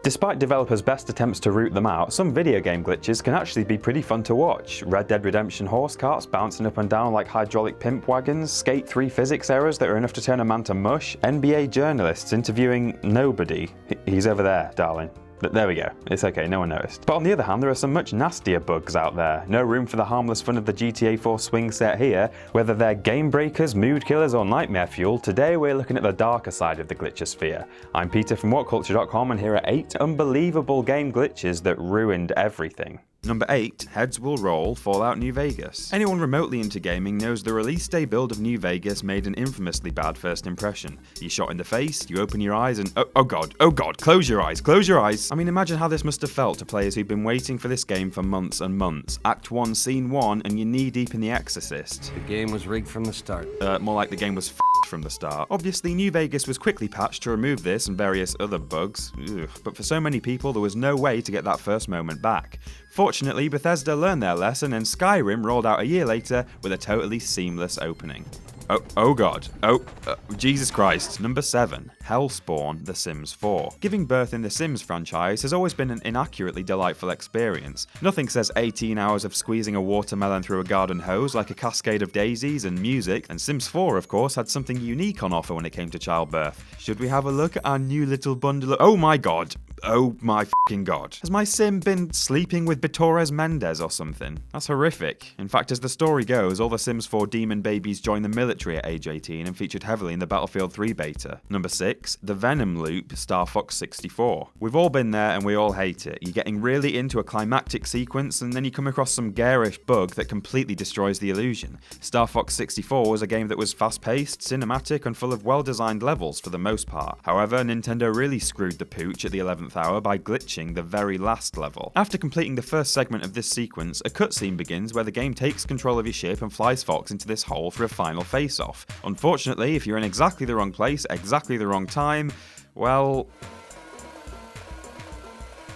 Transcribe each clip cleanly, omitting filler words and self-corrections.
Despite developers' best attempts to root them out, some video game glitches can actually be pretty fun to watch. Red Dead Redemption horse carts bouncing up and down like hydraulic pimp wagons, Skate 3 physics errors that are enough to turn a man to mush, NBA journalists interviewing nobody. He's over there, darling. There we go, it's okay, no one noticed. But on the other hand, there are some much nastier bugs out there. No room for the harmless fun of the GTA 4 swing set here. Whether they're game breakers, mood killers or nightmare fuel, today we're looking at the darker side of the glitchosphere. I'm Peter from WhatCulture.com and here are 8 unbelievable game glitches that ruined everything. Number 8. Heads will roll Fallout New Vegas. Anyone remotely into gaming knows the release day build of New Vegas made an infamously bad first impression. You're shot in the face, you open your eyes and oh god, close your eyes, close your eyes. I mean, imagine how this must have felt to players who've been waiting for this game for months and months. Act 1, Scene 1 and you're knee deep in The Exorcist. The game was rigged from the start. More like the game was f***ed from the start. Obviously, New Vegas was quickly patched to remove this and various other bugs. But for so many people, there was no way to get that first moment back. Fortunately, Bethesda learned their lesson and Skyrim rolled out a year later with a totally seamless opening. Oh god. Jesus Christ. Number 7. Hellspawn: The Sims 4. Giving birth in the Sims franchise has always been an inaccurately delightful experience. Nothing says 18 hours of squeezing a watermelon through a garden hose like a cascade of daisies and music, and Sims 4 of course had something unique on offer when it came to childbirth. Should we have a look at our new little bundle of— oh my god. Oh my f***ing god. Has my sim been sleeping with Torres Mendez or something? That's horrific. In fact, as the story goes, all the Sims 4 demon babies joined the military at age 18 and featured heavily in the Battlefield 3 beta. Number 6. The VENOM loop, Star Fox 64. We've all been there and we all hate it. You're getting really into a climactic sequence and then you come across some garish bug that completely destroys the illusion. Star Fox 64 was a game that was fast-paced, cinematic and full of well-designed levels for the most part. However, Nintendo really screwed the pooch at the 11th hour by glitching the very last level. After completing the first segment of this sequence, a cutscene begins where the game takes control of your ship and flies Fox into this hole for a final face-off. Unfortunately, if you're in exactly the wrong place, exactly the wrong time, well...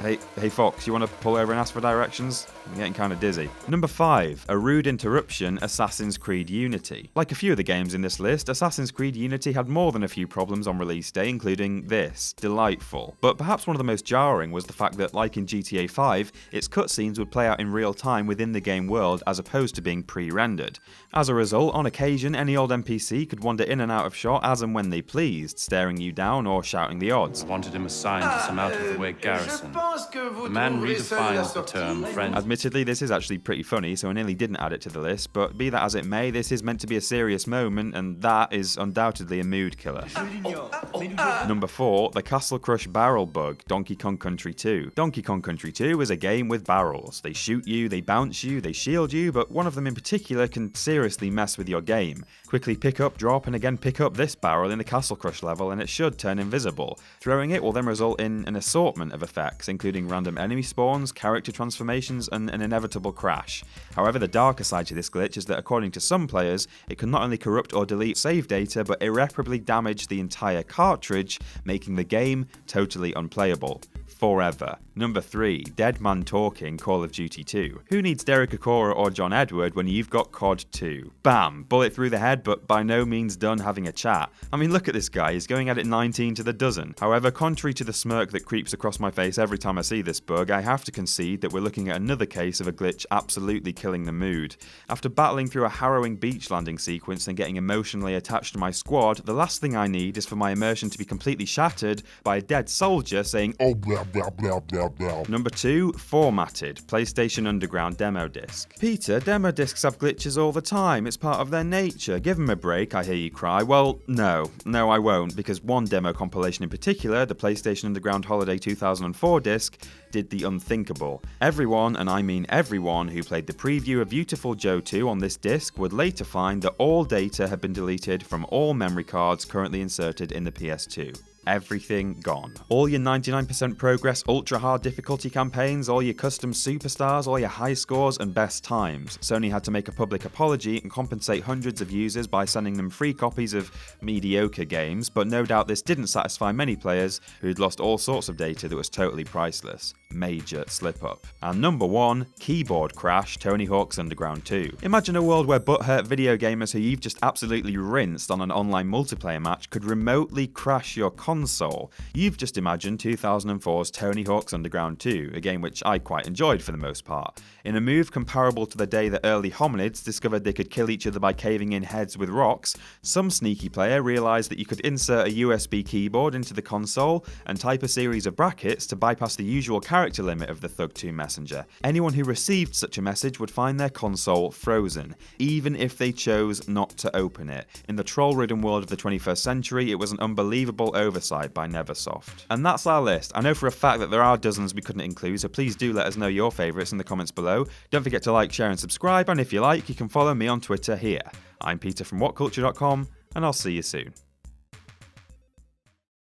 Hey Fox, you want to pull over and ask for directions? I'm getting kinda dizzy. Number 5. A rude interruption, Assassin's Creed Unity. Like a few of the games in this list, Assassin's Creed Unity had more than a few problems on release day, including this. Delightful. But perhaps one of the most jarring was the fact that, like in GTA 5, its cutscenes would play out in real time within the game world as opposed to being pre-rendered. As a result, on occasion, any old NPC could wander in and out of shot as and when they pleased, staring you down or shouting the odds. I wanted him assigned to some out-of-the-way garrison. The man redefines the term friend. Admittedly, this is actually pretty funny, so I nearly didn't add it to the list, but be that as it may, this is meant to be a serious moment, and that is undoubtedly a mood killer. Number 4. The Castle Crush Barrel Bug, Donkey Kong Country 2. Donkey Kong Country 2 is a game with barrels. They shoot you, they bounce you, they shield you, but one of them in particular can seriously mess with your game. Quickly pick up, drop, and again pick up this barrel in the Castle Crush level, and it should turn invisible. Throwing it will then result in an assortment of effects, including random enemy spawns, character transformations, and an inevitable crash. However, the darker side to this glitch is that according to some players, it can not only corrupt or delete save data, but irreparably damage the entire cartridge, making the game totally unplayable. Forever. Number 3. Dead Man Talking, Call of Duty 2. Who needs Derek Akora or John Edward when you've got COD 2? Bam! Bullet through the head, but by no means done having a chat. I mean, look at this guy, he's going at it 19 to the dozen. However, contrary to the smirk that creeps across my face every time I see this bug, I have to concede that we're looking at another case of a glitch absolutely killing the mood. After battling through a harrowing beach landing sequence and getting emotionally attached to my squad, the last thing I need is for my immersion to be completely shattered by a dead soldier saying, "Oh blah blah blah blah blah." Number 2. Formatted, PlayStation Underground demo disc. Peter, demo discs have glitches all the time, it's part of their nature, give them a break, I hear you cry. Well, no I won't, because one demo compilation in particular, the PlayStation Underground Holiday 2004 disc, did the unthinkable. Everyone, and I mean everyone, who played the preview of Beautiful Joe 2 on this disc would later find that all data had been deleted from all memory cards currently inserted in the PS2. Everything gone. All your 99% progress ultra hard difficulty campaigns, all your custom superstars, all your high scores and best times. Sony had to make a public apology and compensate hundreds of users by sending them free copies of mediocre games, but no doubt this didn't satisfy many players who'd lost all sorts of data that was totally priceless. Major slip up. And number 1, keyboard crash, Tony Hawk's Underground 2. Imagine a world where butthurt video gamers who you've just absolutely rinsed on an online multiplayer match could remotely crash your console console. You've just imagined 2004's Tony Hawk's Underground 2, a game which I quite enjoyed for the most part. In a move comparable to the day that early hominids discovered they could kill each other by caving in heads with rocks, some sneaky player realised that you could insert a USB keyboard into the console and type a series of brackets to bypass the usual character limit of the THUGZ messenger. Anyone who received such a message would find their console frozen, even if they chose not to open it. In the troll-ridden world of the 21st century, it was an unbelievable oversight by NEVERSOFT. And that's our list. I know for a fact that there are dozens we couldn't include, so please do let us know your favourites in the comments below. Don't forget to like, share and subscribe, and if you like, you can follow me on Twitter here. I'm Peter from WhatCulture.com, and I'll see you soon.